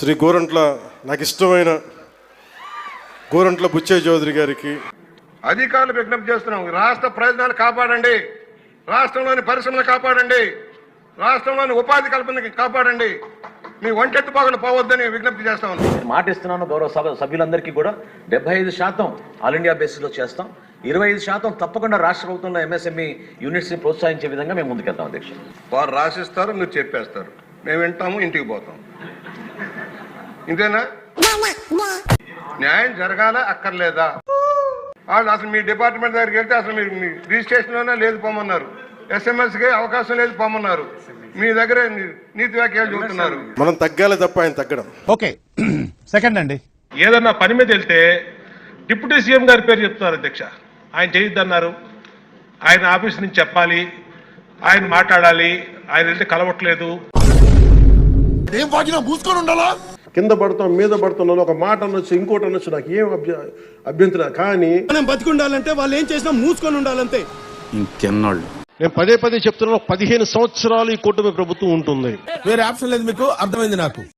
శ్రీ గోరంట్ల నాకు ఇష్టమైన గోరంట్ల బుచ్చయ్య చౌదరి గారికి అధికారులు విజ్ఞప్తి చేస్తున్నాం. రాష్ట్ర ప్రయోజనాలు కాపాడండి, రాష్ట్రంలోని పరిశ్రమలు కాపాడండి, రాష్ట్రంలోని ఉపాధి కల్పన కాపాడండి, మీ ఒంటెత్తు బాగులు పోవద్దని విజ్ఞప్తి చేస్తా ఉన్నాం. మాట ఇస్తున్నాను గౌరవ సభ్యులందరికీ కూడా 75% ఆల్ ఇండియా బేసిస్ లో చేస్తాం. 25% తప్పకుండా రాష్ట్ర ప్రభుత్వంలో ఎంఎస్ఎంఈ యూనిట్స్ ని ప్రోత్సహించే విధంగా మేము ముందుకెళ్తాం అధ్యక్ష. వారు రాసిస్తారు, మీరు చెప్పేస్తారు, మేము వింటాము, ఇంటికి పోతాం. ఇంతేనా? న్యాయం జరగాల అక్కర్లేదా? వాళ్ళు అసలు మీ డిపార్ట్మెంట్ దగ్గరికి వెళ్తే అసలు మీరు మీ రిజిస్ట్రేషన్లోనే లేదు పోమన్నారు, ఎస్ఎంఎస్కి అవకాశం లేదు పోమన్నారు, మీ దగ్గర నీతి వ్యాఖ్యలు చూస్తున్నారు. మనం తగ్గాలి తప్ప ఆయన తగ్గడం. ఓకే సెకండ్ అండి, ఏదన్నా పని మీద వెళ్తే డిప్యూటీ సీఎం గారి పేరు చెప్తున్నారు అధ్యక్ష. ఆయన చేయొద్దన్నారు, ఆయన ఆఫీస్ నుంచి చెప్పాలి, ఆయన మాట్లాడాలి, ఆయన వెళ్తే కలవట్లేదు. కింద పడతాం మీద పడుతున్నాను, ఒక మాట అనొచ్చు, ఇంకోటి అనొచ్చు, నాకు ఏం అభ్యంతరం. కానీ మనం బతికుండాలంటే వాళ్ళు ఏం చేసినా మూసుకొని ఉండాలంతే. ఇంకెన్నాళ్ళు నేను పదే చెప్తున్నాను, 15 సంవత్సరాలు ఈ కూటమి ప్రభుత్వం ఉంటుంది. వేరే ఆప్షన్ లేదు, మీకు అర్థమైంది నాకు.